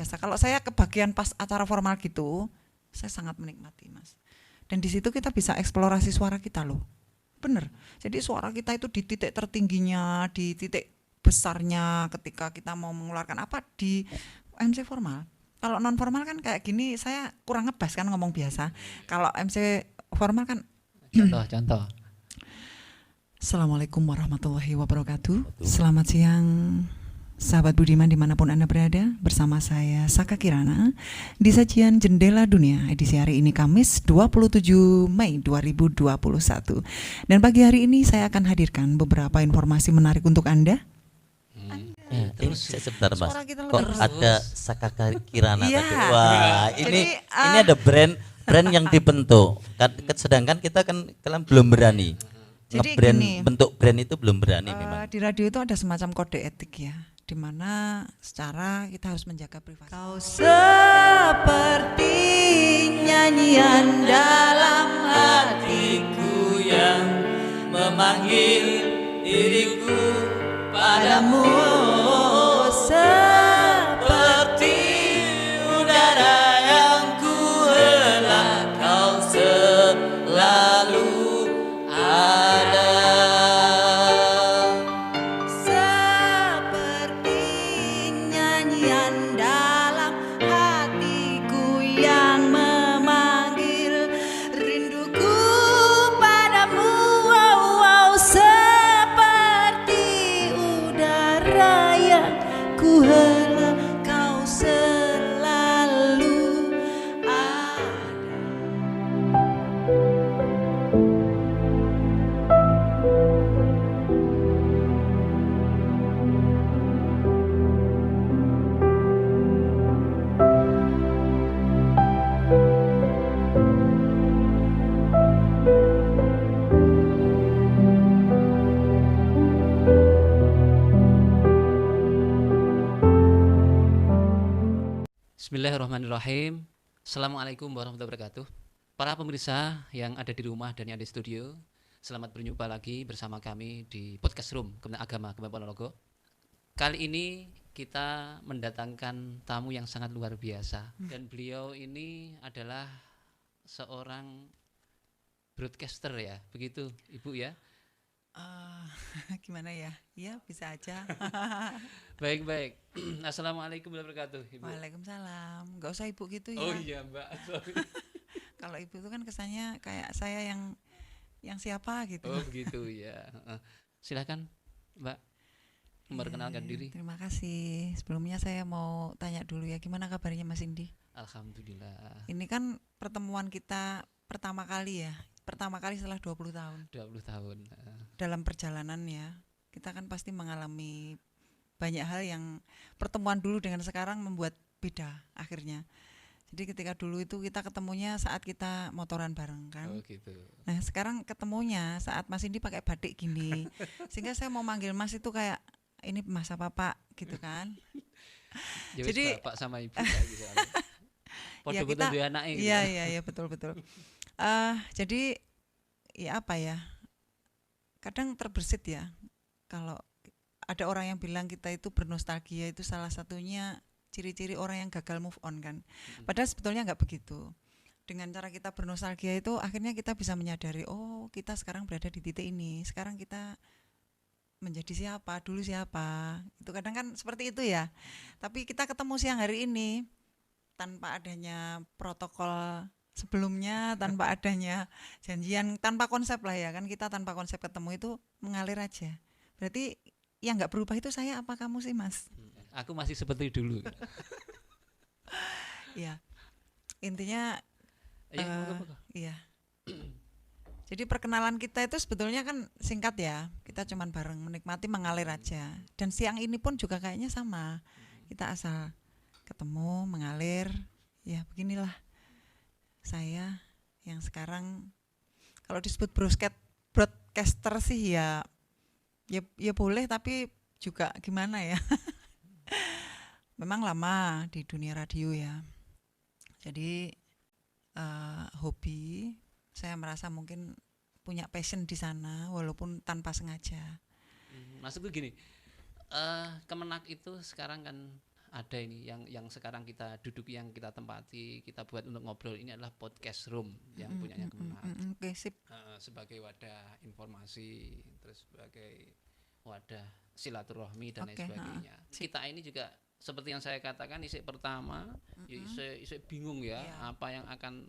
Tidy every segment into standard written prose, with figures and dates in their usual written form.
biasa. Kalau saya kebagian pas acara formal gitu, saya sangat menikmati, Mas. Dan di situ kita bisa eksplorasi suara kita loh. Bener. Jadi suara kita itu di titik tertingginya, di titik besarnya ketika kita mau mengeluarkan apa di MC formal. Kalau non formal kan kayak gini saya kurang ngebas kan ngomong biasa. Kalau MC formal kan Contoh. Assalamualaikum warahmatullahi wabarakatuh. Selamat siang sahabat Budiman dimanapun Anda berada. Bersama saya Saka Kirana di sajian Jendela Dunia edisi hari ini Kamis 27 Mei 2021. Dan pagi hari ini saya akan hadirkan beberapa informasi menarik untuk Anda. Terus sebentar Mas, Suara kita kok lebih ada Saka Kirana Iya. tadi? Wah, Jadi, ini ada brand yang dibentuk. Sedangkan kita kan kalian belum berani. Jadi Nge-brand, gini, bentuk brand itu belum berani memang. di radio itu ada semacam kode etik ya, di mana secara kita harus menjaga privasi. Kau seperti nyanyian dalam hatiku yang memanggil diriku padamu, seperti udara yang ku hela, kau selalu ada. Seperti nyanyian dalam hatiku yang memanggil rinduku padamu, seperti udara yang ku hela, kau selalu ada. Bismillahirrahmanirrahim. Assalamualaikum warahmatullahi wabarakatuh. Para pemirsa yang ada di rumah dan yang ada di studio, selamat berjumpa lagi bersama kami di Podcast Room Kementerian Agama Kabupaten Ponorogo. Kali ini kita mendatangkan tamu yang sangat luar biasa, dan beliau ini adalah seorang broadcaster ya, begitu Ibu ya. Gimana ya? Ya bisa aja. Baik. Assalamualaikum warahmatullahi wabarakatuh, Ibu. Waalaikumsalam. Nggak usah ibu gitu ya. Oh iya Mbak. Kalau ibu itu kan kesannya kayak saya yang siapa gitu. Oh begitu ya. Silakan Mbak memperkenalkan Ya, diri. terima kasih. Sebelumnya saya mau tanya dulu ya, gimana kabarnya Mas Indi? Alhamdulillah. Ini kan pertemuan kita pertama kali ya. Pertama kali setelah 20 tahun. 20 tahun. Dalam perjalanan ya, kita kan pasti mengalami banyak hal yang pertemuan dulu dengan sekarang membuat beda akhirnya. Jadi ketika dulu itu kita ketemunya saat kita motoran bareng kan. Oh gitu. Nah sekarang ketemunya saat Mas Indi pakai batik gini, sehingga saya mau manggil Mas itu kayak ini Mas apa Pak gitu kan. Ya Jadi Bapak sama Ibu gitu. ya Podo-podo kita, duwe anake gitu. iya betul. Jadi ya apa ya, kadang terbersit ya kalau ada orang yang bilang kita itu bernostalgia, itu salah satunya ciri-ciri orang yang gagal move on kan. Padahal sebetulnya nggak begitu. Dengan cara kita bernostalgia itu akhirnya kita bisa menyadari, oh kita sekarang berada di titik ini, sekarang kita menjadi siapa, dulu siapa. Itu kadang kan seperti itu ya. Tapi kita ketemu siang hari ini tanpa adanya protokol sebelumnya, tanpa adanya janjian, tanpa konsep lah ya kan, kita tanpa konsep ketemu itu mengalir aja. Berarti yang nggak berubah itu saya apa kamu sih Mas? Aku masih seperti dulu. Ya intinya iya. Jadi perkenalan kita itu sebetulnya kan singkat ya, kita cuman bareng menikmati mengalir aja. Dan siang ini pun juga kayaknya sama, kita asal ketemu mengalir, ya beginilah saya yang sekarang kalau disebut broadcaster sih ya boleh, tapi juga gimana ya. Memang lama di dunia radio ya. Jadi hobi, saya merasa mungkin punya passion di sana walaupun tanpa sengaja. Maksudku gini, Kemenak itu sekarang kan ada ini yang sekarang kita duduk, yang kita tempati, kita buat untuk ngobrol ini adalah podcast room yang punyanya Kemenag. Oke, sip. Sebagai wadah informasi, terus sebagai wadah silaturahmi dan lain Oke, sebagainya. sip. Kita ini juga seperti yang saya katakan, isik pertama, isik bingung ya, Iya. apa yang akan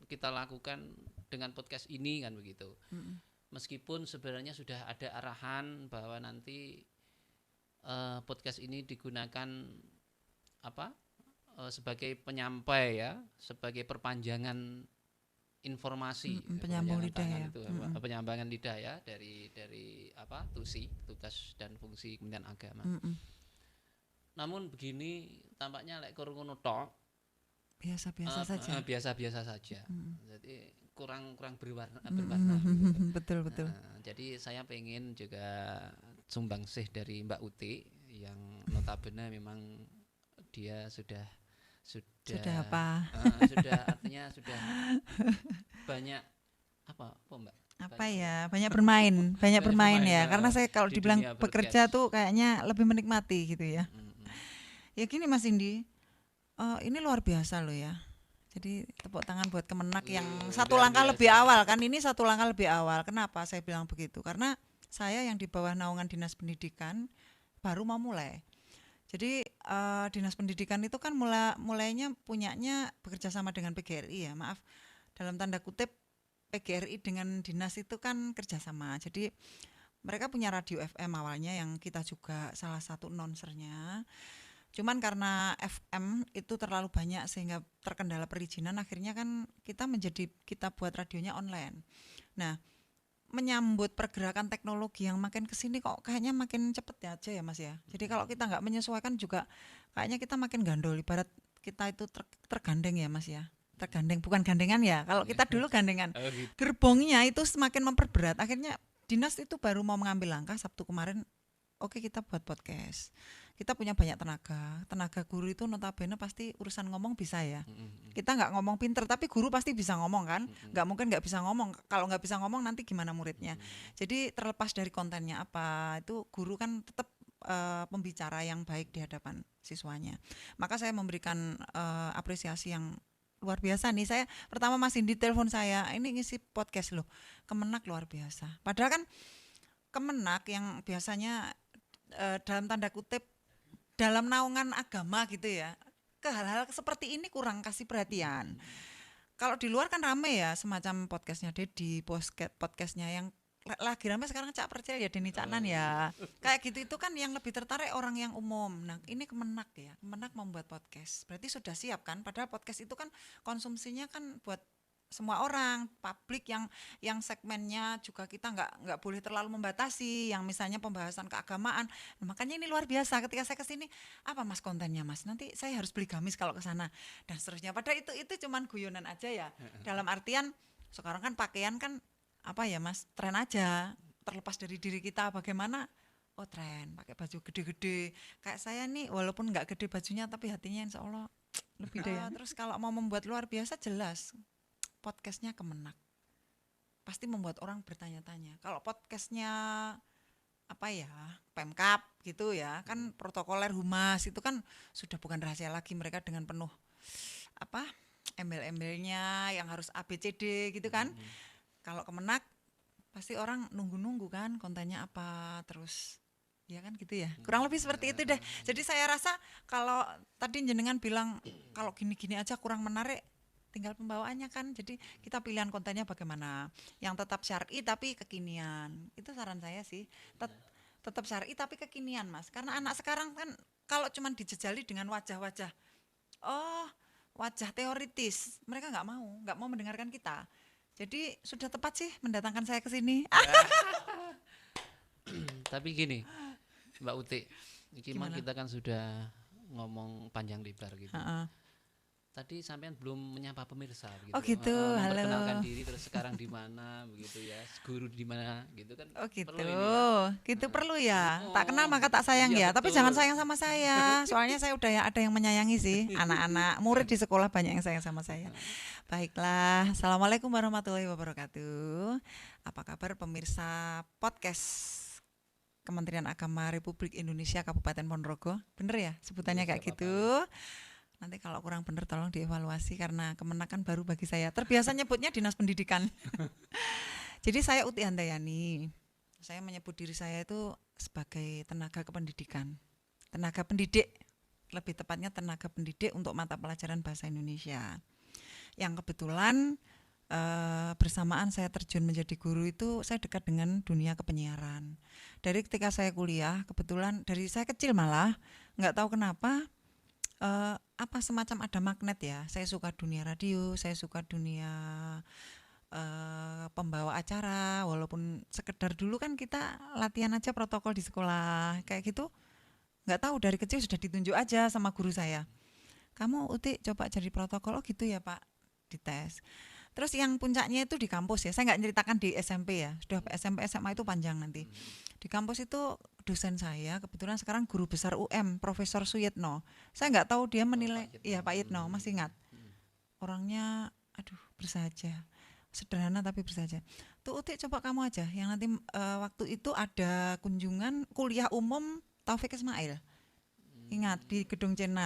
kita lakukan dengan podcast ini kan begitu. Meskipun sebenarnya sudah ada arahan bahwa nanti podcast ini digunakan sebagai penyampai ya, sebagai perpanjangan informasi, penyambung perpanjangan lidah tangan ya. itu, penyambangan lidah ya, dari TUSI, tugas dan fungsi Kementerian Agama. Namun begini, tampaknya lek ngono tok, Biasa-biasa saja. biasa-biasa saja. Jadi kurang berwarna. Betul. Jadi saya pengen juga sumbangsih dari Mbak Uti yang notabene memang dia sudah apa? Sudah artinya sudah banyak apa Mbak? Banyak bermain bermain, ya. ya. Karena saya kalau Di dibilang dunia bekerja broadcast. tuh kayaknya lebih menikmati gitu ya. Ya gini Mas Indi, ini luar biasa loh ya. Jadi tepuk tangan buat Kemenag yang satu luar langkah biasa. lebih awal kan. Ini satu langkah lebih awal. Kenapa saya bilang begitu? Karena saya yang di bawah naungan Dinas Pendidikan baru mau mulai. Jadi Dinas Pendidikan itu kan mulainya punyanya bekerja sama dengan PGRI ya. Maaf, dalam tanda kutip PGRI dengan dinas itu kan kerjasama. Jadi mereka punya radio FM awalnya yang kita juga salah satu announcernya. Cuman karena FM itu terlalu banyak sehingga terkendala perizinan, akhirnya kan kita buat radionya online. Nah, menyambut pergerakan teknologi yang makin kesini kok kayaknya makin cepet aja ya Mas ya. Jadi kalau kita nggak menyesuaikan juga kayaknya kita makin gandol. Ibarat kita itu tergandeng ya Mas ya. Tergandeng, bukan gandengan ya. Kalau kita dulu gandengan. Gitu. Gerbongnya itu semakin memperberat. Akhirnya dinas itu baru mau mengambil langkah Sabtu kemarin. Oke, kita buat podcast. Kita punya banyak tenaga guru itu notabene pasti urusan ngomong bisa ya. Kita nggak ngomong pinter, tapi guru pasti bisa ngomong kan. Nggak mungkin nggak bisa ngomong. Kalau nggak bisa ngomong nanti gimana muridnya. Jadi terlepas dari kontennya apa, itu guru kan tetap pembicara yang baik di hadapan siswanya. Maka saya memberikan apresiasi yang luar biasa nih. Saya pertama Mas Indi telepon saya, ini ngisi podcast loh, Kemenag luar biasa. Padahal kan Kemenag yang biasanya dalam tanda kutip dalam naungan agama gitu ya, ke hal-hal seperti ini kurang kasih perhatian. Kalau di luar kan rame ya, semacam podcastnya Dedi, podcastnya yang lagi rame sekarang Cak Percaya ya, Denny Caknan ya, kayak gitu. Itu kan yang lebih tertarik orang yang umum. Nah ini Kemenag ya, Kemenag membuat podcast, berarti sudah siap kan. Padahal podcast itu kan konsumsinya kan buat semua orang, publik yang segmennya juga kita nggak boleh terlalu membatasi, yang misalnya pembahasan keagamaan. Nah, makanya ini luar biasa. Ketika saya kesini, apa Mas kontennya Mas? Nanti saya harus beli gamis kalau ke sana dan seterusnya. Padahal itu cuman guyonan aja ya. Dalam artian sekarang kan pakaian kan apa ya Mas, tren aja. Terlepas dari diri kita bagaimana, oh tren pakai baju gede-gede. Kayak saya nih walaupun nggak gede bajunya tapi hatinya insya Allah lebih deh. Terus kalau mau membuat luar biasa jelas podcastnya Kemenag pasti membuat orang bertanya-tanya. Kalau podcastnya apa ya, Pemkab gitu ya, kan protokoler humas itu kan sudah bukan rahasia lagi, mereka dengan penuh apa embel-embelnya yang harus ABCD gitu kan. Kalau Kemenag pasti orang nunggu-nunggu kan kontennya apa, terus ya kan gitu ya, kurang lebih seperti itu deh. Jadi saya rasa kalau tadi jenengan bilang kalau gini-gini aja kurang menarik, tinggal pembawaannya kan. Jadi kita pilihan kontennya bagaimana, yang tetap syar'i tapi kekinian. Itu saran saya sih, tetap syar'i tapi kekinian Mas. Karena anak sekarang kan kalau cuman dijejali dengan wajah-wajah, wajah teoritis, mereka nggak mau mendengarkan kita. Jadi sudah tepat sih mendatangkan saya ke sini. Tapi gini Mbak Uti, Gimana? kita kan sudah ngomong panjang lebar gitu. Tadi sampean belum menyapa pemirsa gitu. Oh gitu, halo. Memperkenalkan diri, terus sekarang di mana begitu ya, guru di mana gitu kan. Oh gitu, Perlu ini ya. gitu perlu ya. Oh, Tak kenal maka tak sayang iya, ya. Tapi betul. jangan sayang sama saya. Soalnya saya udah ada yang menyayangi sih. Anak-anak murid di sekolah banyak yang sayang sama saya. Baiklah, assalamualaikum warahmatullahi wabarakatuh. Apa kabar pemirsa podcast Kementerian Agama Republik Indonesia Kabupaten Ponorogo. Bener ya sebutannya Iya, kayak nggak gitu. Nanti kalau kurang bener tolong dievaluasi karena Kemenak kan baru bagi saya. Terbiasa nyebutnya Dinas Pendidikan. Jadi saya Uti Handayani. Saya menyebut diri saya itu sebagai tenaga kependidikan. Tenaga pendidik, lebih tepatnya tenaga pendidik untuk mata pelajaran bahasa Indonesia. Yang kebetulan bersamaan saya terjun menjadi guru itu saya dekat dengan dunia kepenyiaran. Dari ketika saya kuliah, kebetulan dari saya kecil malah nggak tahu kenapa apa semacam ada magnet ya. Saya suka dunia radio, saya suka dunia pembawa acara, walaupun sekedar dulu kan kita latihan aja protokol di sekolah kayak gitu. Nggak tahu dari kecil sudah ditunjuk aja sama guru saya. Kamu Uti coba jadi protokol. Oh gitu ya Pak, dites. Terus yang puncaknya itu di kampus ya. Saya nggak ceritakan di SMP ya. Sudah SMP SMA itu panjang nanti. Di kampus itu dosen saya kebetulan sekarang guru besar UM Profesor Suyitno. Saya nggak tahu dia menilai. Iya Pak Yitno, masih ingat. Orangnya aduh bersahaja. Sederhana tapi bersahaja. Tuh Uti coba kamu aja yang nanti waktu itu ada kunjungan kuliah umum Taufik Ismail. Ingat di gedung C6.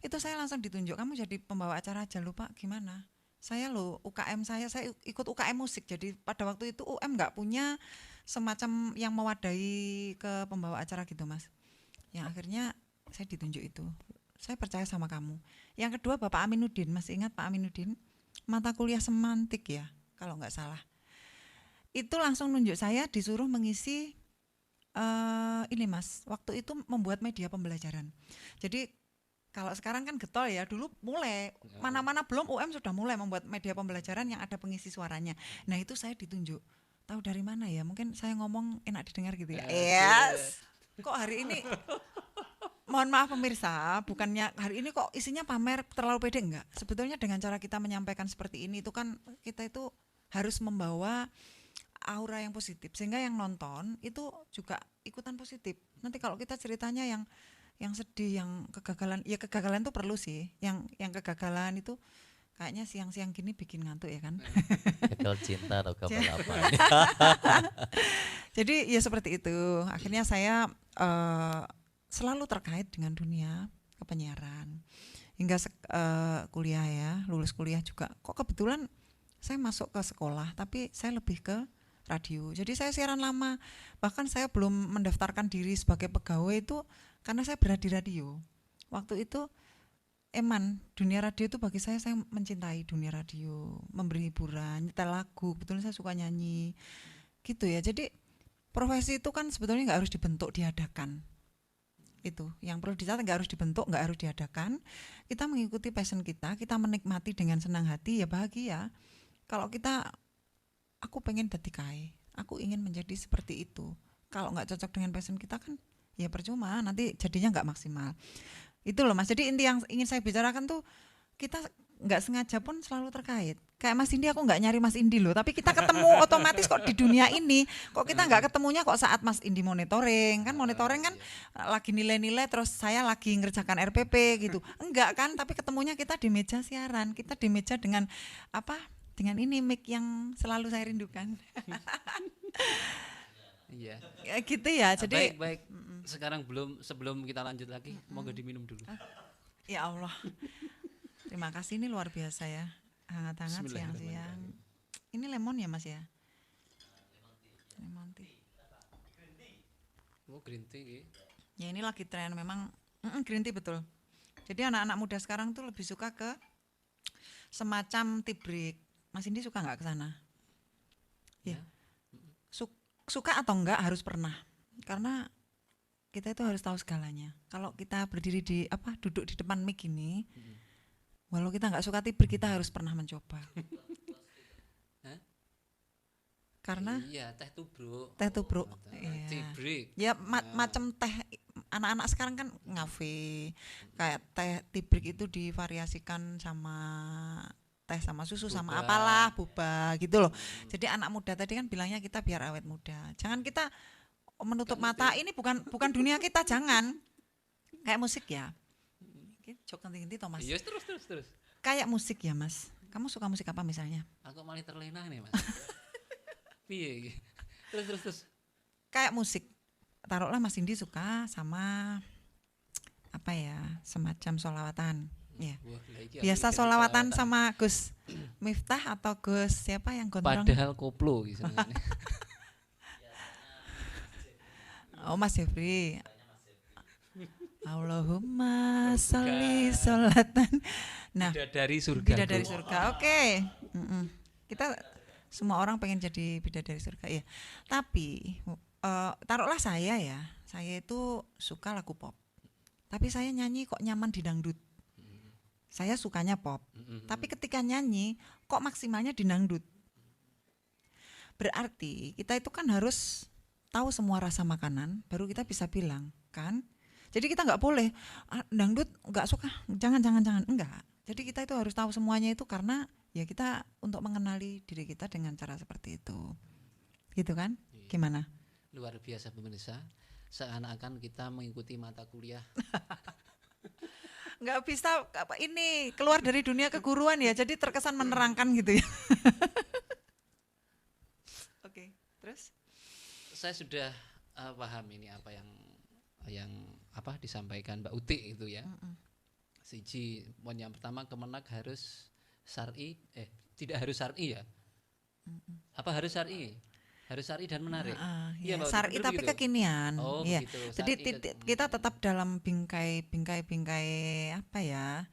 Itu saya langsung ditunjuk, kamu jadi pembawa acara aja lho Pak, gimana? Saya loh UKM saya ikut UKM musik. Jadi pada waktu itu UM nggak punya semacam yang mewadahi ke pembawa acara gitu Mas. Yang akhirnya saya ditunjuk itu. Saya percaya sama kamu. Yang kedua Bapak Aminuddin, masih ingat Pak Aminuddin? Mata kuliah semantik ya, kalau nggak salah. Itu langsung nunjuk saya disuruh mengisi ini Mas, waktu itu membuat media pembelajaran. Jadi kalau sekarang kan getol ya, dulu mulai mana-mana belum UM sudah mulai membuat media pembelajaran yang ada pengisi suaranya. Nah itu saya ditunjuk. Tahu dari mana ya? Mungkin saya ngomong enak didengar gitu ya. Yes. Kok hari ini? Mohon maaf pemirsa, bukannya hari ini kok isinya pamer terlalu pede enggak? Sebetulnya dengan cara kita menyampaikan seperti ini itu kan kita itu harus membawa aura yang positif sehingga yang nonton itu juga ikutan positif. Nanti kalau kita ceritanya yang sedih, yang kegagalan, ya kegagalan itu perlu sih. Yang kegagalan itu kayaknya siang-siang gini bikin ngantuk ya kan. Gagal cinta atau gagal apa? Jadi ya seperti itu. Akhirnya saya selalu terkait dengan dunia kepenyiaran. Hingga kuliah ya, lulus kuliah juga. Kok kebetulan saya masuk ke sekolah, tapi saya lebih ke radio. Jadi saya siaran lama. Bahkan saya belum mendaftarkan diri sebagai pegawai itu karena saya berada di radio. Waktu itu dunia radio itu bagi saya mencintai dunia radio, memberi hiburan, nyetel lagu, kebetulan saya suka nyanyi gitu ya. Jadi profesi itu kan sebetulnya nggak harus dibentuk, diadakan. Itu yang perlu dicatat, nggak harus dibentuk, nggak harus diadakan. Kita mengikuti passion kita menikmati dengan senang hati ya bahagia. Kalau aku pengen jadi kae, aku ingin menjadi seperti itu. Kalau nggak cocok dengan passion kita kan ya percuma, nanti jadinya nggak maksimal. Itu loh Mas. Jadi inti yang ingin saya bicarakan tuh kita nggak sengaja pun selalu terkait. Kayak Mas Indi, aku nggak nyari Mas Indi loh, tapi kita ketemu otomatis kok di dunia ini. Kok kita nggak ketemunya kok saat Mas Indi monitoring kan lagi nilai-nilai terus saya lagi ngerjakan RPP gitu. Enggak kan, tapi ketemunya kita di meja siaran, kita di meja dengan dengan ini mic yang selalu saya rindukan. Iya. Gitu ya. Jadi baik. Sekarang sebelum kita lanjut lagi, monggo diminum dulu. Ya Allah. Terima kasih, ini luar biasa ya. Hangat-hangat siang-siang. Ini lemon ya Mas ya? Lemon tea. Oh, green tea. Ya ini lagi tren memang green tea betul. Jadi anak-anak muda sekarang tuh lebih suka ke semacam tea break. Mas Indi suka nggak ke sana? Ya. Suka atau enggak harus pernah. Karena kita itu harus tahu segalanya. Kalau kita berdiri duduk di depan mic ini, walau kita nggak suka tea break, kita harus pernah mencoba. Karena iya, teh tubruk. Iya. Tea break. Ya macam teh anak-anak sekarang kan ngafe. Kayak tea break itu divariasikan sama teh sama susu Boba. sama apalah boba gitu loh. Jadi anak muda tadi kan bilangnya kita biar awet muda. Jangan kita menutup mata. Ini bukan dunia kita, jangan. Kayak musik ya. Jok nanti Thomas. Yes, terus. Kayak musik ya Mas. Kamu suka musik apa misalnya? Aku malah terlena nih Mas. Piye iki? Terus. Kayak musik. taruhlah Mas Indi suka sama apa ya, semacam sholawatan ya. Wah, lah iki Biasa aku sholawatan sama Gus Miftah atau Gus siapa yang gondrong? padahal koplo gitu sebenarnya. Oh Mas Jeffrey. Allahumma sholli sholatan. Nah, Bidadari surga. bidadari Bro. surga. Oke. Kita semua orang pengen jadi bidadari surga ya. Tapi taruhlah saya ya. Saya itu suka lagu pop. Tapi saya nyanyi kok nyaman di dangdut. Saya sukanya pop. Tapi ketika nyanyi kok maksimalnya di dangdut. Berarti kita itu kan harus tahu semua rasa makanan baru kita bisa bilang, kan? Jadi kita nggak boleh dangdut nggak suka, jangan enggak. Jadi kita itu harus tahu semuanya itu karena ya kita untuk mengenali diri kita dengan cara seperti itu, gitu kan? Gimana? Luar biasa pemirsa. Seakan-akan kita mengikuti mata kuliah. Nggak bisa ini keluar dari dunia keguruan ya, jadi terkesan menerangkan gitu ya. Oke, terus? Saya sudah paham ini apa yang apa disampaikan Mbak Uti itu ya. Siji, poin yang pertama Kemenak harus syar'i, tidak harus syar'i ya. Apa harus syar'i? Harus syar'i dan menarik. Ya, Mbak Uti, syar'i bener tapi begitu? kekinian. Oh, Iya. begitu. Jadi Syar'i kita tetap dalam bingkai apa ya?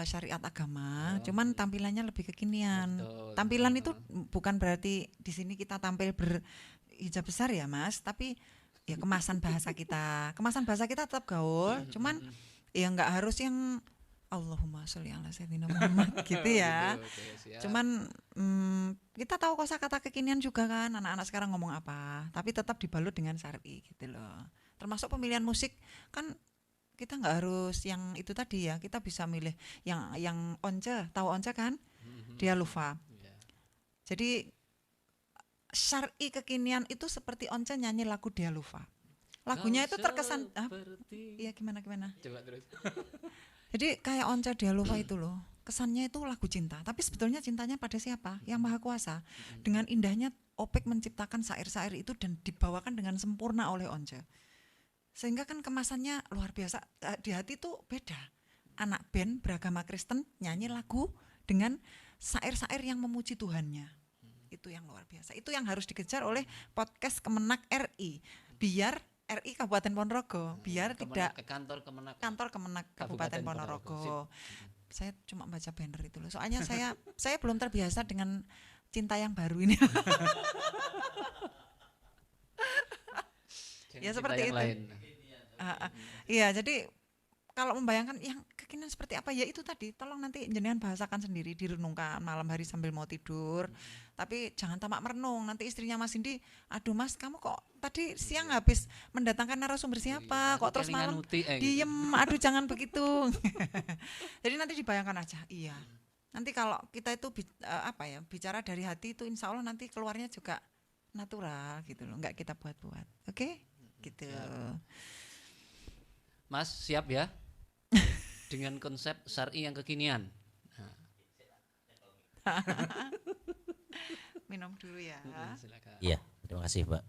Syariat agama, cuman tampilannya lebih kekinian. Betul. Tampilan itu bukan berarti di sini kita tampil berhijab besar ya, Mas, tapi ya kemasan bahasa kita tetap gaul, cuman ya nggak harus yang Allahumma sholli ala sayyidina Muhammad gitu ya. Oke, siap. Cuman kita tahu kosakata kekinian juga kan, anak-anak sekarang ngomong apa, tapi tetap dibalut dengan syar'i gitu loh. Termasuk pemilihan musik kan kita nggak harus yang itu tadi ya, kita bisa milih yang once, tahu once kan? Dia lupa. Ya. Jadi syar'i kekinian itu seperti once nyanyi lagu Dia Lupa. Lagunya itu terkesan iya gimana? Coba terus. Jadi kayak once Dia Lupa itu loh. Kesannya itu lagu cinta, tapi sebetulnya cintanya pada siapa? Yang Maha Kuasa. Dengan indahnya Opik menciptakan syair-syair itu dan dibawakan dengan sempurna oleh Once. Sehingga kan kemasannya luar biasa. Di hati tuh beda. Anak band beragama Kristen nyanyi lagu dengan syair-syair yang memuji Tuhannya. Itu yang luar biasa. Itu yang harus dikejar oleh podcast Kemenak RI. Biar RI Kabupaten Ponorogo, biar tidak Ke kantor Kemenak. kantor Kemenak Kabupaten Ponorogo. Saya cuma baca banner itu loh. Soalnya saya belum terbiasa dengan cinta yang baru ini. Ya seperti itu. Iya, jadi kalau membayangkan yang kekinian seperti apa ya itu tadi, tolong nanti jenengan bahasakan sendiri, direnungkan malam hari sambil mau tidur. Tapi jangan tamak merenung, nanti istrinya Mas Indi, aduh Mas kamu kok tadi siang habis mendatangkan narasumber siapa, kok terus malam diem, aduh jangan begitu. Jadi nanti dibayangkan aja, iya. Nanti kalau kita itu bicara dari hati itu insya Allah nanti keluarnya juga natural gitu loh, nggak kita buat-buat, oke? Gitu. Mas siap ya? Dengan konsep syar'i yang kekinian. Minum dulu ya. Silakan. Iya, terima kasih Pak.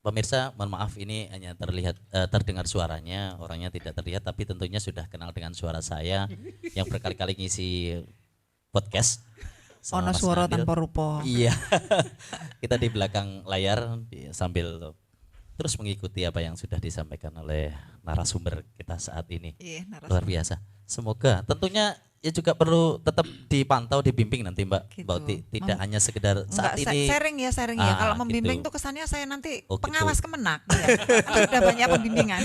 Pemirsa, mohon maaf ini hanya terdengar suaranya, orangnya tidak terlihat, tapi tentunya sudah kenal dengan suara saya yang berkali-kali ngisi podcast. Ono suara tanpa rupa. Iya, kita di belakang layar sambil terus mengikuti apa yang sudah disampaikan oleh narasumber kita saat ini. Iya, Luar biasa. Semoga tentunya ya juga perlu tetap dipantau, dibimbing nanti Mbak. Gitu. Mbak Uti, tidak hanya sekedar saat ini. Sharing ya. Kalau membimbing gitu. tuh kesannya saya nanti Oh, pengawas gitu. Kemenak. Ya. Sudah banyak pembimbingan.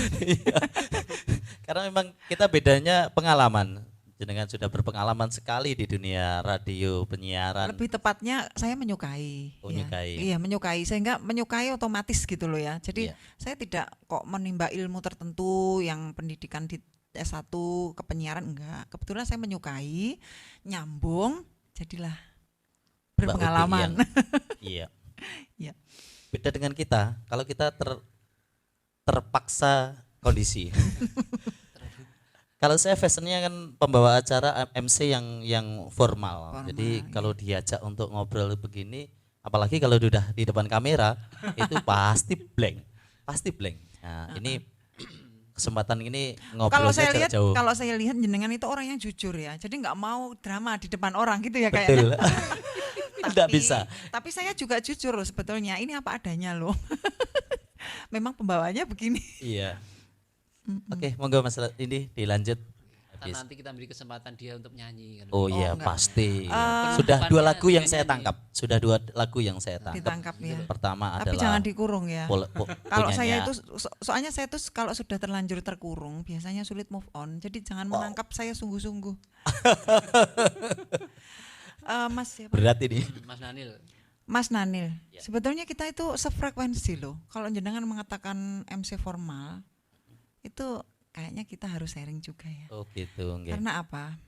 Karena memang kita bedanya pengalaman. Jenengan sudah berpengalaman sekali di dunia radio penyiaran. Lebih tepatnya saya menyukai. Oh, Ya. menyukai. Iya, menyukai. Sehingga menyukai otomatis gitu loh ya. Jadi Iya. saya tidak kok menimba ilmu tertentu yang pendidikan di S1 ke penyiaran enggak. Kebetulan saya menyukai, nyambung, jadilah Mbak Uti berpengalaman. Iya. Iya. Beda dengan kita, kalau kita terpaksa kondisi. Kalau saya fashionnya kan pembawa acara MC yang formal. Jadi Formal, kalau diajak untuk ngobrol begini, Apalagi kalau udah di depan kamera itu pasti blank. Pasti blank. Nah, ini kesempatan ini Kalau ngobrolnya saya jarak lihat, jauh. kalau saya lihat jenengan itu orang yang jujur ya. Jadi nggak mau drama di depan orang gitu ya Betul. kayaknya. Tidak bisa. Tapi saya juga jujur loh sebetulnya. Ini apa adanya loh. Memang pembawanya begini. Iya. Oke, monggo Mas ini dilanjut. Kan Habis. nanti kita beri kesempatan dia untuk nyanyi kan. Oh iya, enggak. pasti. Eh, Sudah dua depannya lagu yang dia saya nyanyi. tangkap. Sudah 2 lagu yang saya tangkap. Ditangkap ya. Pertama Tapi adalah jangan dikurung ya. Kalau saya punyanya- itu soalnya saya tuh kalau sudah terlanjur terkurung biasanya sulit move on. Jadi jangan menangkap saya sungguh-sungguh. Mas siapa? berat ini. Mas Nanil. Mas Nanil. Ya. Sebetulnya kita itu sefrekuensi loh. Kalau jenengan mengatakan MC formal itu kayaknya kita harus sharing juga ya. Oh gitu, nggih. Karena apa?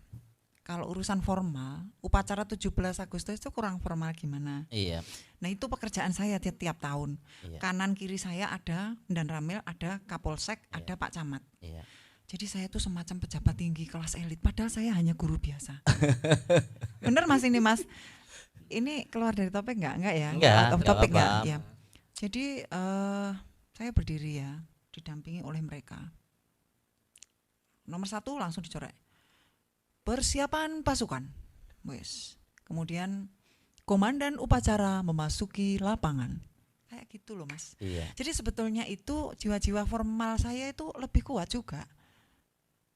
Kalau urusan formal, upacara 17 Agustus itu kurang formal gimana? Iya, Nah itu pekerjaan saya tiap tahun. iya, Kanan kiri saya ada Dan Ramil, ada Kapolsek, Iya. ada Pak Camat. iya. Jadi saya itu semacam pejabat tinggi kelas elit. Padahal saya hanya guru biasa. Bener Mas ini Mas. Ini keluar dari topik enggak ya? Enggak, Out of enggak topic apa-apa. ya? Ya. Jadi saya berdiri ya, didampingi oleh mereka. Nomor 1 langsung dicoret. Persiapan pasukan. Wes. Kemudian komandan upacara memasuki lapangan. Kayak gitu loh Mas. Iya. Jadi sebetulnya itu jiwa-jiwa formal saya itu lebih kuat juga.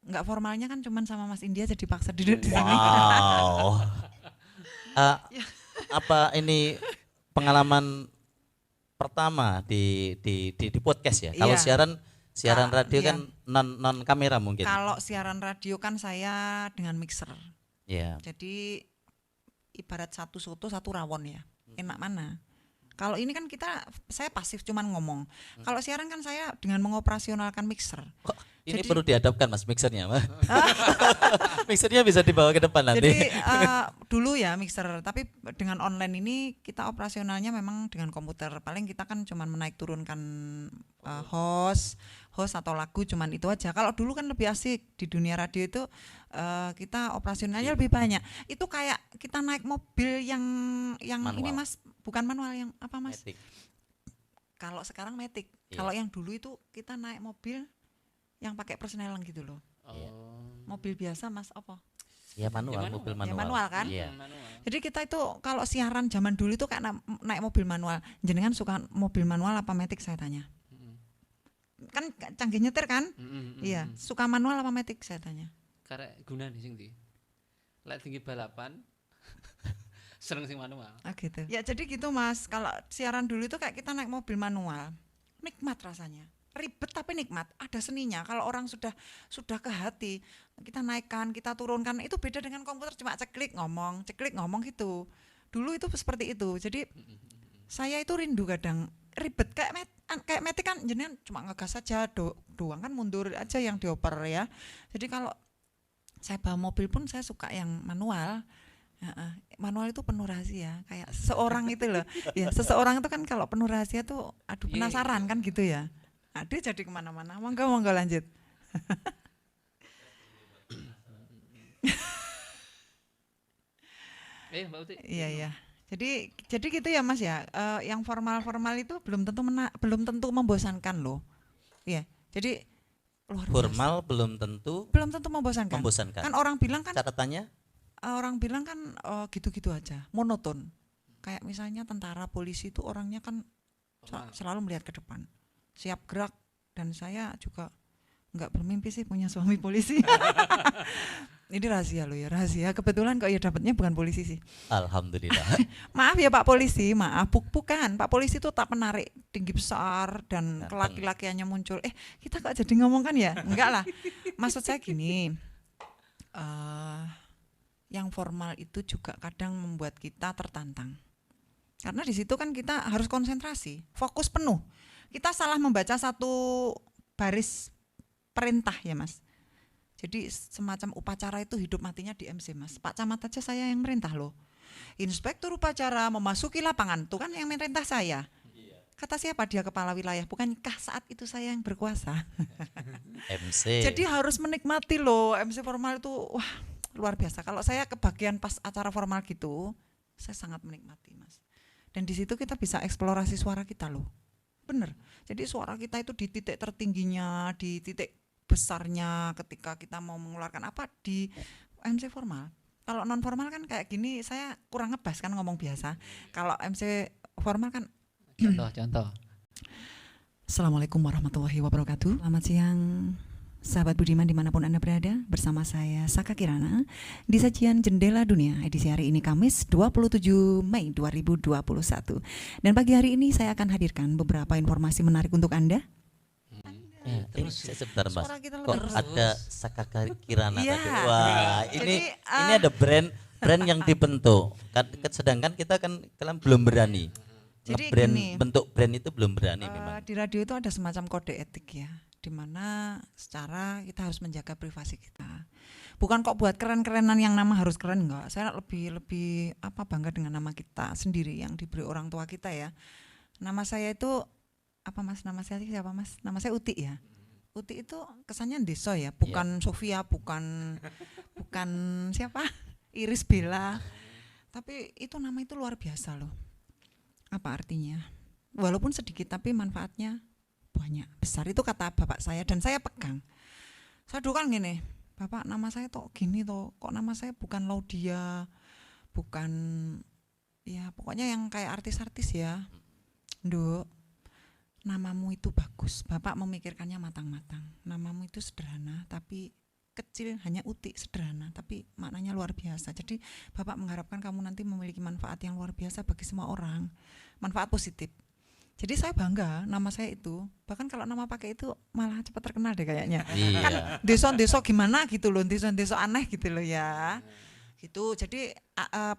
Enggak formalnya kan cuman sama Mas India jadi paksa duduk di sana. Wow. Apa ini pengalaman pertama di podcast ya? Kalau Iya. siaran radio Iya. kan non kamera mungkin. Kalau siaran radio kan saya dengan mixer. Iya. Jadi ibarat satu soto satu rawon ya. Enak mana? Kalau ini kan saya pasif cuman ngomong. Kalau siaran kan saya dengan mengoperasionalkan mixer. Kok ini Jadi- perlu dihadapkan Mas mixernya, Mas. Mixernya bisa dibawa ke depan nanti. Jadi dulu ya mixer, tapi dengan online ini kita operasionalnya memang dengan komputer. Paling kita kan cuman menaik turunkan host atau lagu cuman itu aja. Kalau dulu kan lebih asik di dunia radio itu kita operasionalnya lebih banyak. Itu kayak kita naik mobil yang Manual. ini Mas, bukan manual yang apa Mas? Matic. Kalau sekarang Matic. Iya. Kalau yang dulu itu kita naik mobil yang pakai persneling gitu loh. Iya. Mobil biasa Mas apa? Ya manual, manual. mobil Ya, manual. manual kan? Iya. Manual. Jadi kita itu kalau siaran zaman dulu itu kayak naik mobil manual. Jenengan suka mobil manual apa matic saya tanya? Mm-mm. Kan canggih nyetir kan? Mm-mm, Iya, mm-mm. suka manual apa matic saya tanya? Karena guna nih sing di. Lek tinggi balapan. Seneng sing manual. Ah gitu. Ya jadi gitu Mas, kalau siaran dulu itu kayak kita naik mobil manual. Nikmat rasanya. Ribet tapi nikmat, ada seninya. Kalau orang sudah ke hati, kita naikkan, kita turunkan, itu beda dengan komputer cuma ceklik ngomong gitu. Dulu itu seperti itu. Jadi saya itu rindu kadang ribet kayak metik kan jenengan cuma ngegas saja doang kan mundur aja yang dioper ya. Jadi kalau saya bawa mobil pun saya suka yang manual. Manual itu penuh rahasia kayak seseorang itu loh. Ya, seseorang itu kan kalau penuh rahasia tuh aduh Iya, penasaran iya. kan gitu ya. Dia jadi kemana-mana. Monggo lanjut. Mbak Uti. Iya. Jadi gitu ya Mas ya. Yang formal itu belum tentu membosankan loh. Iya. Jadi luar biasa. Formal belum tentu Belum tentu membosankan. membosankan. Kan orang bilang kan Catatannya gitu-gitu aja, monoton. Kayak misalnya tentara, polisi itu orangnya kan selalu melihat ke depan, siap gerak. Dan saya juga nggak bermimpi sih punya suami polisi. Ini rahasia loh ya, rahasia. Kebetulan kok ya dapatnya bukan polisi sih. alhamdulillah. Maaf ya Pak Polisi, maaf bukan. Pak Polisi itu tak penarik, tinggi besar dan Ganteng. kelaki-lakiannya muncul. Kita kok jadi ngomong kan ya? Enggak lah. Maksud saya gini, yang formal itu juga kadang membuat kita tertantang. Karena di situ kan kita harus konsentrasi, fokus penuh. Kita salah membaca satu baris perintah ya Mas. Jadi semacam upacara itu hidup matinya di MC Mas. Pak Camat aja saya yang merintah loh. Inspektur upacara memasuki lapangan, tuh kan yang merintah saya. Kata siapa dia kepala wilayah? Bukankah saat itu saya yang berkuasa? MC. Jadi harus menikmati loh MC formal itu, wah luar biasa. Kalau saya kebagian pas acara formal gitu, saya sangat menikmati Mas. Dan di situ kita bisa eksplorasi suara kita loh. Bener. Jadi suara kita itu di titik tertingginya, di titik besarnya ketika kita mau mengeluarkan apa di MC formal. Kalau non formal kan kayak gini saya kurang ngebas kan ngomong biasa. Kalau MC formal kan Contoh. Assalamualaikum warahmatullahi wabarakatuh. Selamat siang sahabat Budiman dimanapun Anda berada. Bersama saya Saka Kirana di sajian Jendela Dunia edisi hari ini Kamis 27 Mei 2021. Dan pagi hari ini saya akan hadirkan beberapa informasi menarik untuk Anda. Ya, Terus sebentar Mas. Suara kita Kok lebih- ada Saka Kirana Iya. tadi? Wah, Jadi, ini ada brand yang dibentuk. Sedangkan kita kan belum berani. Jadi Brand gini, bentuk brand itu belum berani memang. di radio itu ada semacam kode etik ya, di mana secara kita harus menjaga privasi kita. Bukan kok buat keren-kerenan yang nama harus keren, enggak. Saya lebih bangga dengan nama kita sendiri yang diberi orang tua kita ya. Nama saya itu apa Mas? Nama saya siapa Mas? Nama saya Uti ya. Uti itu kesannya Deso ya, bukan Sofia, bukan siapa? Iris Bella. Tapi itu nama itu luar biasa loh. Apa artinya? Walaupun sedikit tapi manfaatnya banyak, besar. Itu kata bapak saya dan saya pegang. Saya dulu kan gini, Bapak nama saya tuh gini tuh, kok nama saya bukan Laudia, bukan ya pokoknya yang kayak artis-artis ya. Nduk, namamu itu bagus. Bapak memikirkannya matang-matang. Namamu itu sederhana tapi kecil, hanya Uti, sederhana tapi maknanya luar biasa. Jadi Bapak mengharapkan kamu nanti memiliki manfaat yang luar biasa bagi semua orang, manfaat positif. Jadi saya bangga nama saya itu. Bahkan kalau nama pakai itu malah cepat terkenal deh kayaknya. Iya. Deso gimana gitu loh, deso aneh gitu loh ya. Gitu. Jadi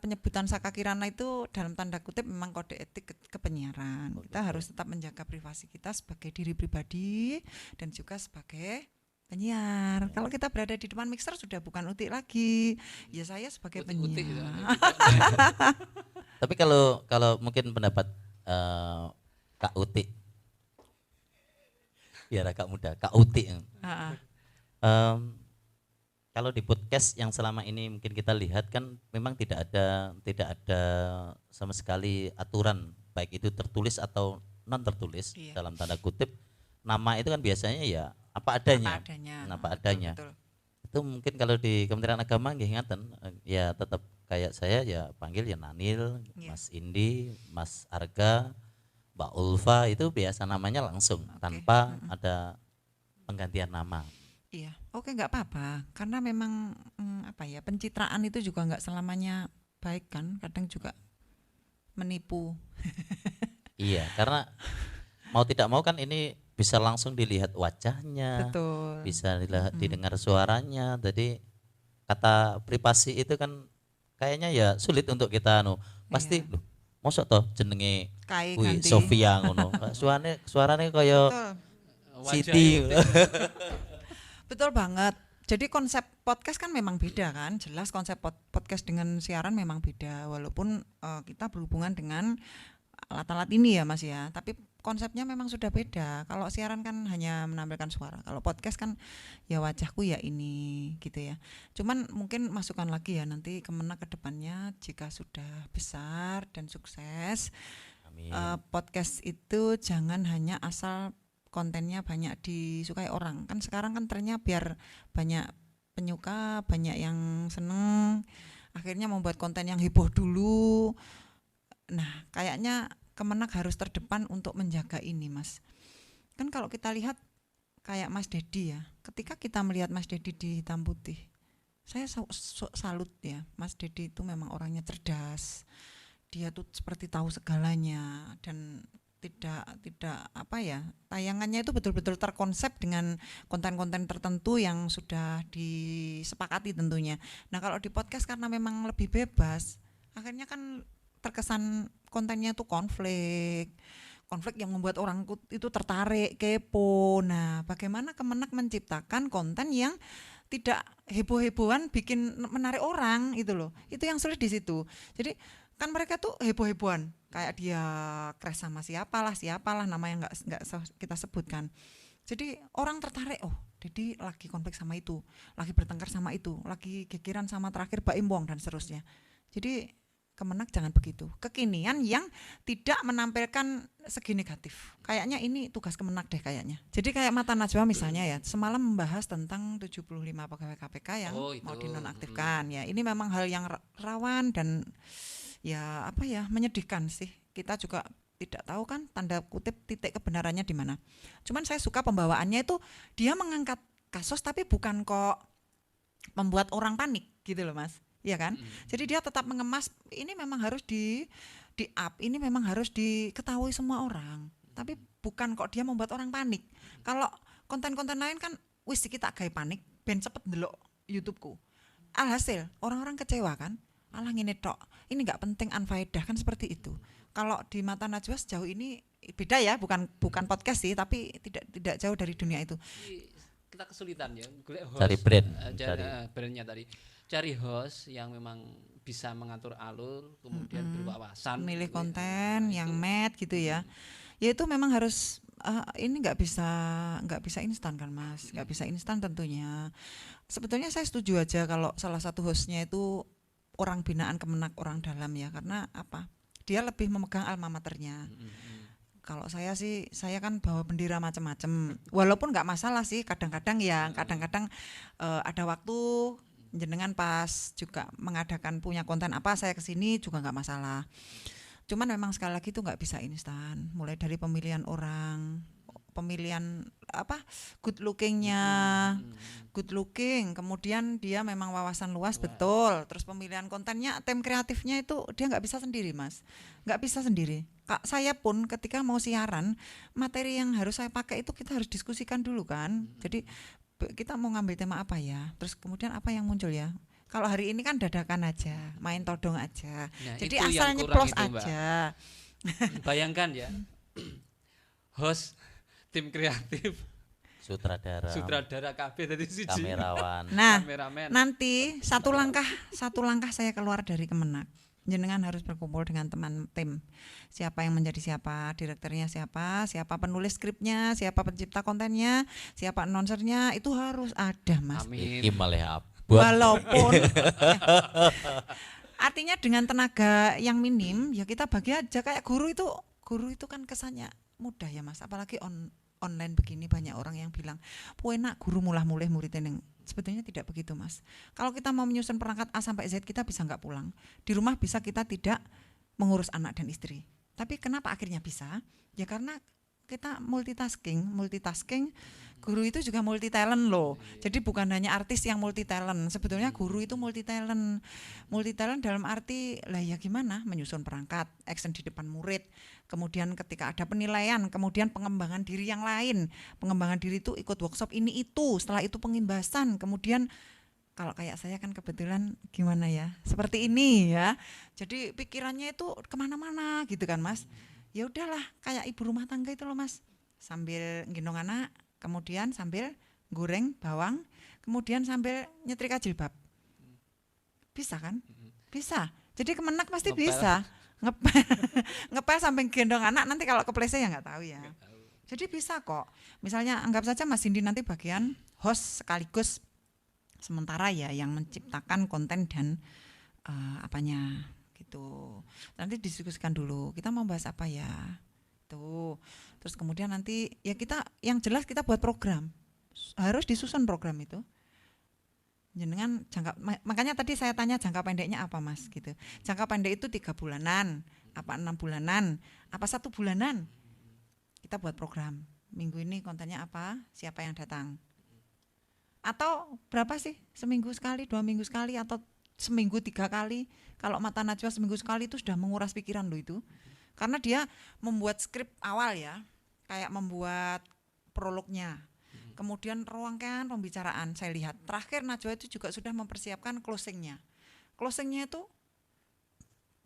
penyebutan Saka Kirana itu dalam tanda kutip memang kode etik kepenyiaran. Kita harus tetap menjaga privasi kita sebagai diri pribadi dan juga sebagai penyiar. Kalau kita berada di depan mixer sudah bukan Uti lagi. Ya saya sebagai Utik-utik gitu. penyiar. Tapi kalau mungkin pendapat Kak Uti, biar agak muda, Kak Uti. Ah, Kalau di podcast yang selama ini mungkin kita lihat kan memang tidak ada sama sekali aturan baik itu tertulis atau non tertulis. Iya. Dalam tanda kutip nama itu kan biasanya ya apa adanya. Apa adanya. Betul. Itu mungkin kalau di Kementerian Agama nggih ngaten, ya tetap kayak saya ya panggil ya Nanil, Iya. Mas Indi, Mas Arga, Mbak Ulfa, itu biasa namanya langsung tanpa ada penggantian nama. Iya, oke nggak apa-apa. Karena memang pencitraan itu juga nggak selamanya baik kan. Kadang juga menipu. Iya, karena mau tidak mau kan ini bisa langsung dilihat wajahnya, Betul. bisa didengar suaranya. Jadi kata privasi itu kan kayaknya ya sulit untuk kita pasti Iya. loh, mosok toh jenenge Kai kuwi ganti. Sofia ngono. Suarane kaya Betul. Siti. Betul banget. Jadi konsep podcast kan memang beda kan. Jelas konsep podcast dengan siaran memang beda. Walaupun kita berhubungan dengan alat-alat ini ya Mas ya. Tapi konsepnya memang sudah beda. Kalau siaran kan hanya menampilkan suara. Kalau podcast kan ya wajahku ya ini gitu ya. Cuman mungkin masukan lagi ya nanti Kemenak ke depannya jika sudah besar dan sukses. Amin. Podcast itu jangan hanya asal kontennya banyak disukai orang. Kan sekarang kan trennya biar banyak penyuka, banyak yang seneng, akhirnya membuat konten yang heboh dulu. Nah, kayaknya Kemenak harus terdepan untuk menjaga ini, Mas. Kan kalau kita lihat kayak Mas Dedi ya, ketika kita melihat Mas Dedi di hitam putih, saya salut ya. Mas Dedi itu memang orangnya cerdas. Dia tuh seperti tahu segalanya dan tidak tayangannya itu betul-betul terkonsep dengan konten-konten tertentu yang sudah disepakati tentunya. Nah, kalau di podcast karena memang lebih bebas, akhirnya kan terkesan kontennya itu konflik yang membuat orang itu tertarik, kepo. Nah, bagaimana Kemenak menciptakan konten yang tidak heboh-hebohan bikin menarik orang itu loh. Itu yang sulit di situ. Jadi kan mereka tuh heboh-hebohan kayak dia crash sama siapalah nama yang nggak kita sebutkan. Jadi orang tertarik, oh jadi lagi konflik sama itu, lagi bertengkar sama itu, lagi gegeran sama terakhir Mbak Imbong dan seterusnya. Jadi Kemenak jangan begitu. Kekinian yang tidak menampilkan segi negatif. Kayaknya ini tugas Kemenak deh kayaknya. Jadi kayak Mata Najwa misalnya ya, semalam membahas tentang 75 pegawai KPK yang Oh, itu. mau dinonaktifkan. Ya, ini memang hal yang rawan dan ya apa ya, menyedihkan sih. Kita juga tidak tahu kan tanda kutip titik kebenarannya di mana. Cuman saya suka pembawaannya itu dia mengangkat kasus tapi bukan kok membuat orang panik gitu loh Mas. Iya kan? Jadi dia tetap mengemas ini memang harus di up, ini memang harus diketahui semua orang. Tapi bukan kok dia membuat orang panik. Kalau konten-konten lain kan wis kita gawe panik ben cepet ndelok YouTubeku. Alhasil orang-orang kecewa kan? Alah ngene tok. Ini enggak penting unfaedah kan seperti itu. Kalau di Mata Najwa sejauh ini beda ya, bukan podcast sih, tapi tidak jauh dari dunia itu. Kita kesulitan ya golek host, Cari brand, brandnya tadi. Cari host yang memang bisa mengatur alur, kemudian berwawasan, milih konten yang match gitu ya. Ya itu memang harus ini nggak bisa instan kan Mas, nggak bisa instan tentunya. Sebetulnya saya setuju aja kalau salah satu hostnya itu orang binaan Kemenak, orang dalam ya, karena apa? Dia lebih memegang alma maternya. Kalau saya sih, saya kan bawa bendera macam-macam. Walaupun nggak masalah sih, kadang-kadang ada waktu jenengan pas juga mengadakan punya konten apa saya kesini juga nggak masalah. Cuman memang sekali lagi itu nggak bisa instan. Mulai dari pemilihan orang, pemilihan good looking, kemudian dia memang wawasan luas betul. Terus pemilihan kontennya, tim kreatifnya itu dia nggak bisa sendiri Mas, nggak bisa sendiri. Kak saya pun ketika mau siaran, materi yang harus saya pakai itu kita harus diskusikan dulu kan. Jadi kita mau ngambil tema apa ya, terus kemudian apa yang muncul ya. Kalau hari ini kan dadakan aja, main todong aja. Nah, jadi itu asal yang kurang nyeplos itu, Mbak. aja. Bayangkan ya, host, tim kreatif, sutradara KB tadi siji, kamerawan. Nah, kameramen. nanti satu langkah saya keluar dari Kemenak. Jenengan harus berkumpul dengan teman tim. Siapa yang menjadi siapa, direkturnya siapa penulis skripnya, siapa pencipta kontennya, siapa announcernya, itu harus ada Mas. Amin. Iki malah Walaupun artinya dengan tenaga yang minim ya kita bagi aja. Kayak guru itu kan kesannya mudah ya Mas, apalagi online begini banyak orang yang bilang enak guru mulih muridnya. Sebetulnya tidak begitu Mas. Kalau kita mau menyusun perangkat A sampai Z kita bisa nggak pulang. Di rumah bisa kita tidak mengurus anak dan istri. Tapi kenapa akhirnya bisa? Ya karena kita multitasking. Guru itu juga multi talent loh. Jadi bukan hanya artis yang multi talent. Sebetulnya guru itu multi talent. Multi talent dalam arti lah ya gimana? Menyusun perangkat, action di depan murid. Kemudian ketika ada penilaian, kemudian pengembangan diri yang lain. Pengembangan diri itu ikut workshop ini itu, setelah itu pengimbasan. Kemudian kalau kayak saya kan kebetulan gimana ya? Seperti ini ya. Jadi pikirannya itu kemana-mana gitu kan Mas. Ya udahlah kayak ibu rumah tangga itu loh Mas, sambil gendong anak, kemudian sambil goreng bawang, kemudian sambil nyetrika jilbab. Bisa kan? Bisa. Jadi Kemenak pasti Ngepel. bisa ngepel sambil gendong anak, nanti kalau kepleset ya nggak tahu ya. Jadi bisa kok. Misalnya anggap saja Mas Indi nanti bagian host sekaligus sementara ya yang menciptakan konten dan apanya gitu. Nanti diskusikan dulu kita mau bahas apa ya tuh. Terus kemudian nanti ya kita yang jelas kita buat program, harus disusun program itu. Jenengan makanya tadi saya tanya jangka pendeknya apa Mas gitu. Jangka pendek itu 3 bulanan, apa 6 bulanan, apa 1 bulanan. Kita buat program. Minggu ini kontennya apa, siapa yang datang. Atau berapa sih? Seminggu sekali, 2 minggu sekali, atau seminggu 3 kali. Kalau Mata Najwa seminggu sekali itu sudah menguras pikiran loh itu. Karena dia membuat skrip awal ya, kayak membuat prolognya. Kemudian rangkaian pembicaraan saya lihat. Terakhir Najwa itu juga sudah mempersiapkan closingnya. Closingnya itu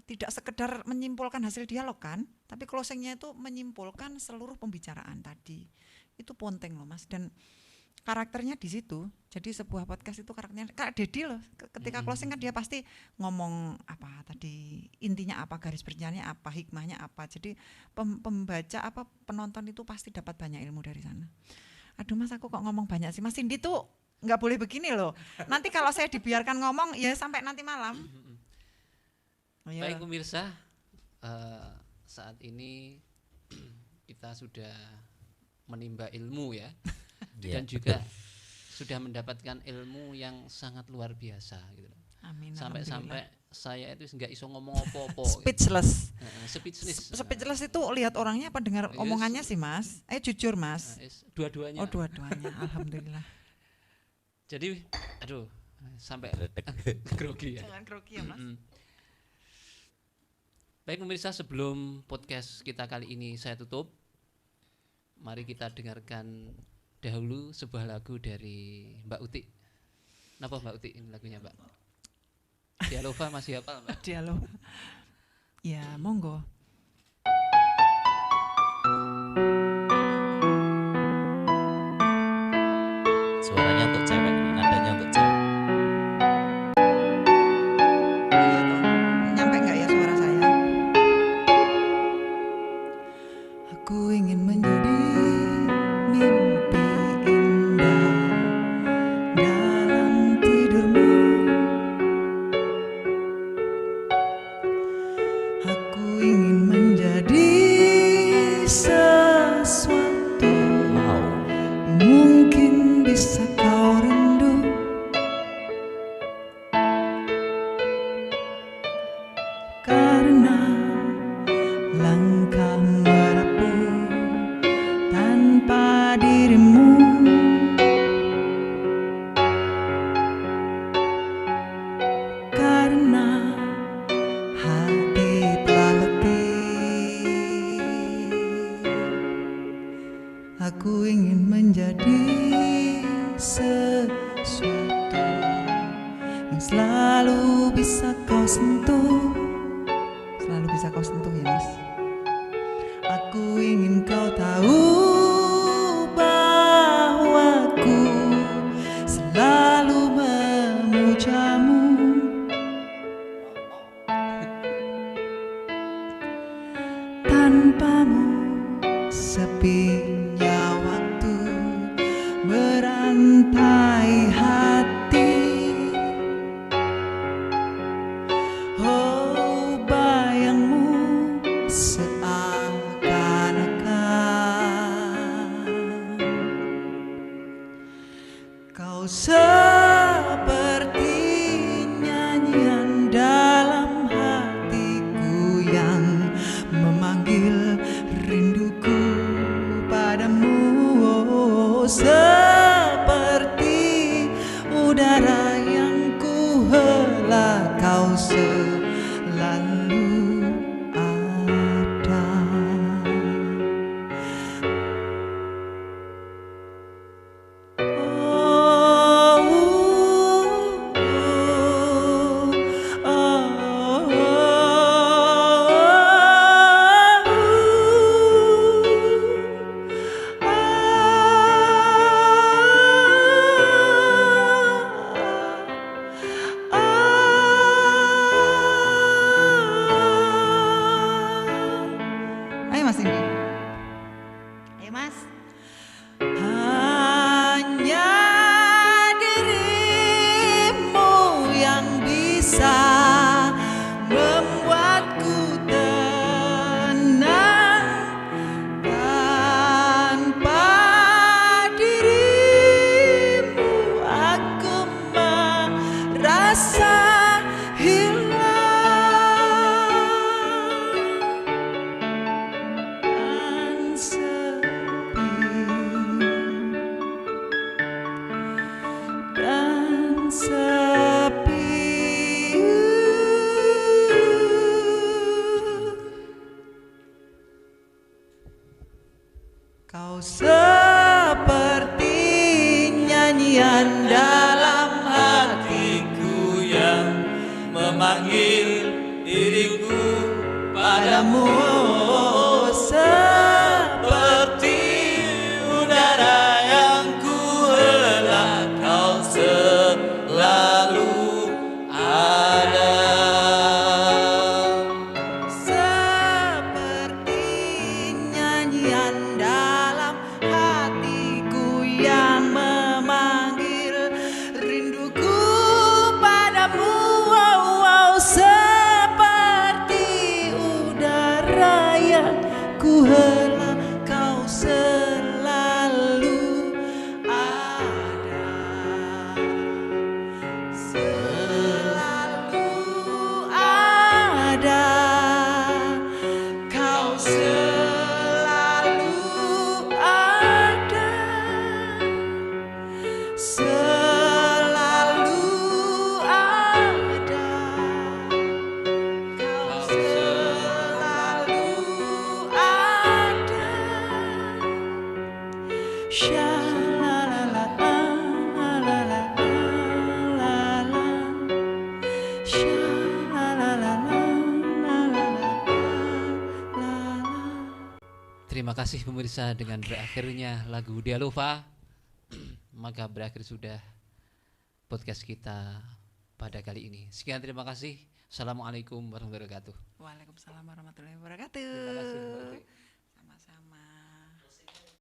tidak sekedar menyimpulkan hasil dialog kan, tapi closingnya itu menyimpulkan seluruh pembicaraan tadi. Itu penting loh Mas, dan karakternya di situ. Jadi sebuah podcast itu karakternya Kak Dedi loh. Ketika closing kan dia pasti ngomong apa tadi, intinya apa, garis besarnya apa, hikmahnya apa. Jadi pembaca penonton itu pasti dapat banyak ilmu dari sana. Aduh Mas, aku kok ngomong banyak sih Mas. Indi tuh nggak boleh begini loh. Nanti kalau saya dibiarkan ngomong ya sampai nanti malam. Ayo. Baik pemirsa, saat ini kita sudah menimba ilmu ya, Iya, dan juga sudah mendapatkan ilmu yang sangat luar biasa gitu. Amin. Sampai-sampai saya itu nggak iso ngomong apa-apa. Speechless. Speechless. Speechless itu lihat orangnya apa dengar Yes. omongannya sih Mas? Jujur Mas. Dua-duanya. Oh dua-duanya, alhamdulillah. Jadi, aduh, sampai Redek. grogi ya. Jangan grogi ya Mas. Mm-mm. Baik pemirsa, sebelum podcast kita kali ini saya tutup, mari kita dengarkan dahulu sebuah lagu dari Mbak Uti. Kenapa Mbak Uti ini lagunya Mbak? Dialova masih hafal Mbak? Dialog. Ya, monggo. Suaranya untuk cewek ini, nadanya untuk cewek. Iya toh. Nyampe nggak ya suara saya? Aku ingin menjadi mimpi indah dalam tidurmu. Aku ingin menjadi sesuatu Wow. mungkin bisa kau rindu. Karena langkah merapuh tanpa dirimu. Karena hati telah letih. Aku ingin menjadi sesuatu yang selalu bisa kau sentuh. Selalu bisa kau sentuh ya Mas. Aku ingin kau tahu bahwa aku selalu memujamu. Tanpamu sepinya waktu berantai hati. Oh bayangmu seakan-akan kau seperti nyanyian dalam hatiku yang memanggil rinduku padamu. Oh, seperti udara yang ku hela, kau selalu ada. Ayo Mas ini. Ayo Mas. Hanya dirimu yang bisa membuatku tenang. Tanpa dirimu aku merasa hilang dan sepi. Dan sepi. Kau seperti nyanyian dalam hatiku yang Memanggil diriku padamu. seperti udara yang ku hela, kau selalu ada. Seperti nyanyian dalam hatiku yang memanggil rinduku padamu. Oh, oh, seperti kasih pemirsa, dengan berakhirnya lagu Dialova maka berakhir sudah podcast kita pada kali ini. Sekian, terima kasih. Assalamualaikum warahmatullahi wabarakatuh. Waalaikumsalam warahmatullahi wabarakatuh. Terima kasih, Mbak Uti.